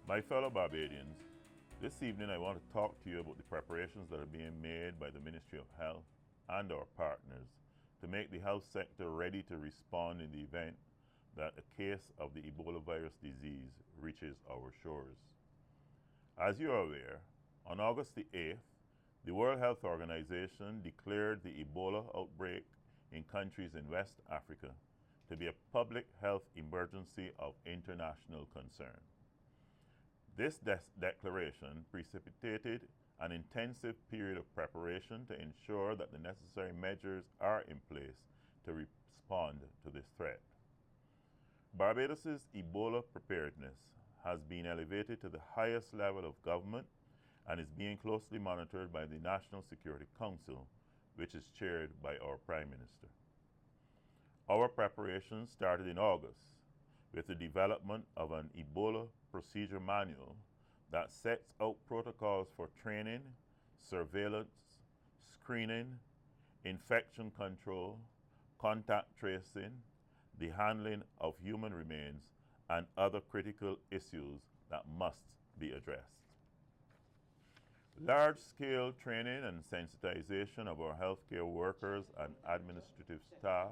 My fellow Barbadians, this evening I want to talk to you about the preparations that are being made by the Ministry of Health and our partners to make the health sector ready to respond in the event that a case of the Ebola virus disease reaches our shores. As you are aware, on August the 8th, the World Health Organization declared the Ebola outbreak in countries in West Africa to be a public health emergency of international concern. This declaration precipitated an intensive period of preparation to ensure that the necessary measures are in place to respond to this threat. Barbados' Ebola preparedness has been elevated to the highest level of government and is being closely monitored by the National Security Council, which is chaired by our Prime Minister. Our preparations started in August with the development of an Ebola procedure manual that sets out protocols for training, surveillance, screening, infection control, contact tracing, the handling of human remains, and other critical issues that must be addressed. Large-scale training and sensitization of our healthcare workers and administrative staff,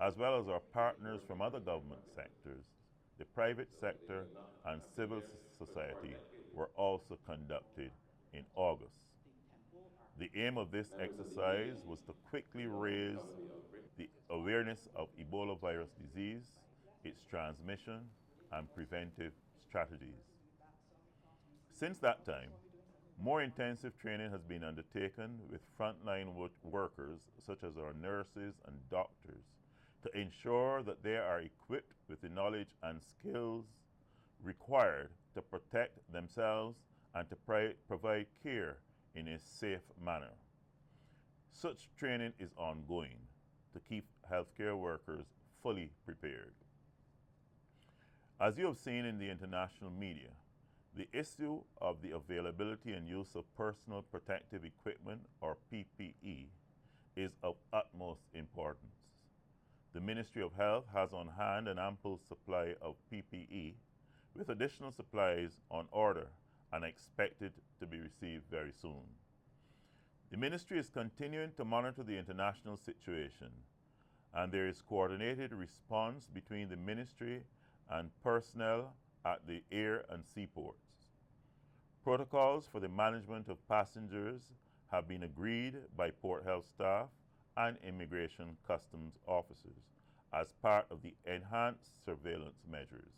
as well as our partners from other government sectors, the private sector, and civil society were also conducted in August. The aim of this exercise was to quickly raise the awareness of Ebola virus disease, its transmission, and preventive strategies. Since that time, more intensive training has been undertaken with frontline workers such as our nurses and doctors to ensure that they are equipped with the knowledge and skills required to protect themselves and to provide care in a safe manner. Such training is ongoing to keep healthcare workers fully prepared. As you have seen in the international media, the issue of the availability and use of personal protective equipment, or PPE, is of utmost importance. The Ministry of Health has on hand an ample supply of PPE, with additional supplies on order and expected to be received very soon. The Ministry is continuing to monitor the international situation, and there is coordinated response between the Ministry and personnel at the air and seaports. Protocols for the management of passengers have been agreed by port health staff and immigration customs officers as part of the enhanced surveillance measures.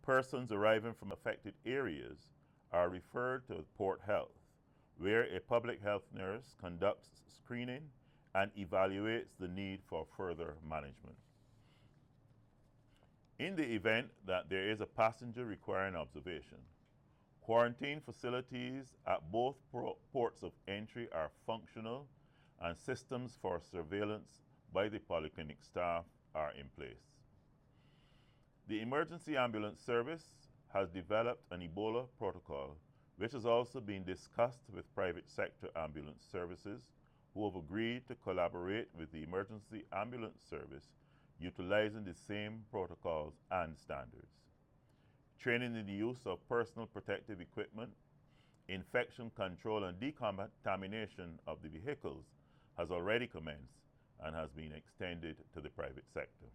Persons arriving from affected areas are referred to port health, where a public health nurse conducts screening and evaluates the need for further management. In the event that there is a passenger requiring observation, quarantine facilities at both ports of entry are functional and systems for surveillance by the polyclinic staff are in place. The Emergency Ambulance Service has developed an Ebola protocol, which has also been discussed with private sector ambulance services who have agreed to collaborate with the Emergency Ambulance Service, utilizing the same protocols and standards. Training in the use of personal protective equipment, infection control, and decontamination of the vehicles has already commenced and has been extended to the private sector.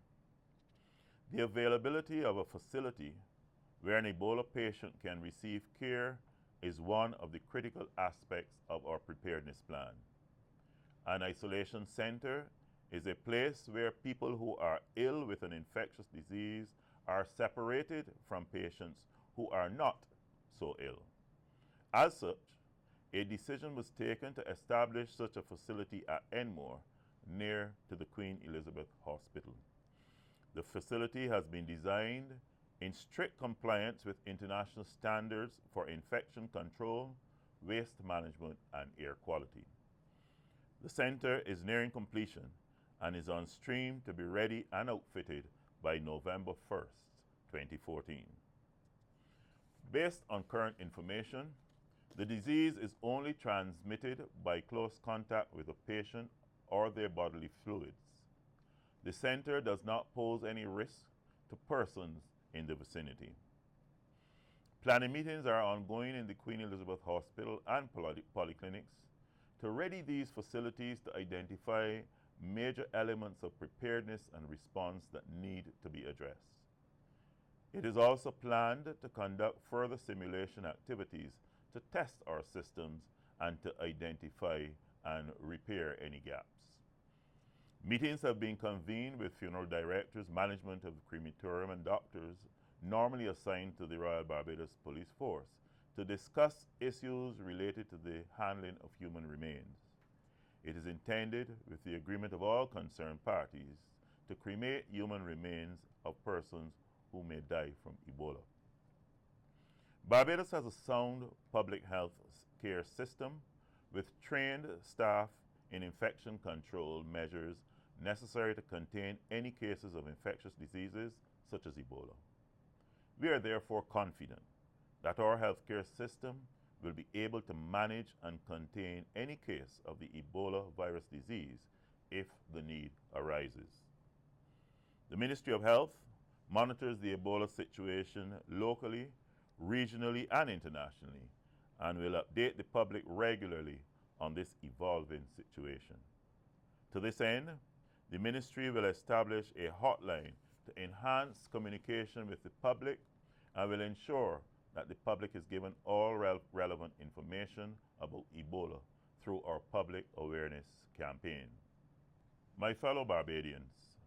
The availability of a facility where an Ebola patient can receive care is one of the critical aspects of our preparedness plan. An isolation center is a place where people who are ill with an infectious disease are separated from patients who are not so ill. As such, a decision was taken to establish such a facility at Enmore, near to the Queen Elizabeth Hospital. The facility has been designed in strict compliance with international standards for infection control, waste management, and air quality. The center is nearing completion and is on stream to be ready and outfitted by November 1st, 2014. Based on current information, the disease is only transmitted by close contact with a patient or their bodily fluids. The center does not pose any risk to persons in the vicinity. Planning meetings are ongoing in the Queen Elizabeth Hospital and polyclinics to ready these facilities to identify major elements of preparedness and response that need to be addressed. It is also planned to conduct further simulation activities to test our systems and to identify and repair any gaps. Meetings have been convened with funeral directors, management of the crematorium, and doctors normally assigned to the Royal Barbados Police Force to discuss issues related to the handling of human remains. It is intended, with the agreement of all concerned parties, to cremate human remains of persons who may die from Ebola. Barbados has a sound public health care system with trained staff in infection control measures necessary to contain any cases of infectious diseases such as Ebola. We are therefore confident that our healthcare system will be able to manage and contain any case of the Ebola virus disease if the need arises. The Ministry of Health monitors the Ebola situation locally, regionally, and internationally, and will update the public regularly on this evolving situation. To this end, the Ministry will establish a hotline to enhance communication with the public and will ensure that the public is given all relevant information about Ebola through our public awareness campaign. My fellow Barbadians,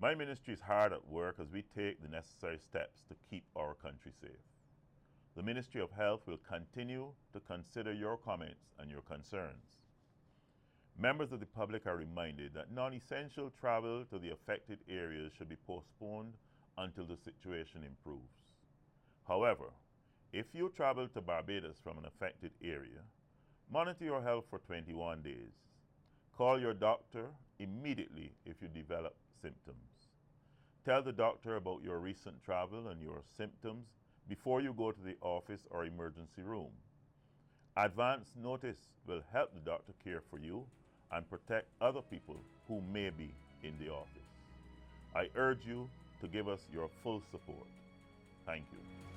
my ministry is hard at work as we take the necessary steps to keep our country safe. The Ministry of Health will continue to consider your comments and your concerns. Members of the public are reminded that non-essential travel to the affected areas should be postponed until the situation improves. However, if you travel to Barbados from an affected area, monitor your health for 21 days. Call your doctor immediately if you develop symptoms. Tell the doctor about your recent travel and your symptoms before you go to the office or emergency room. Advance notice will help the doctor care for you and protect other people who may be in the office. I urge you to give us your full support. Thank you.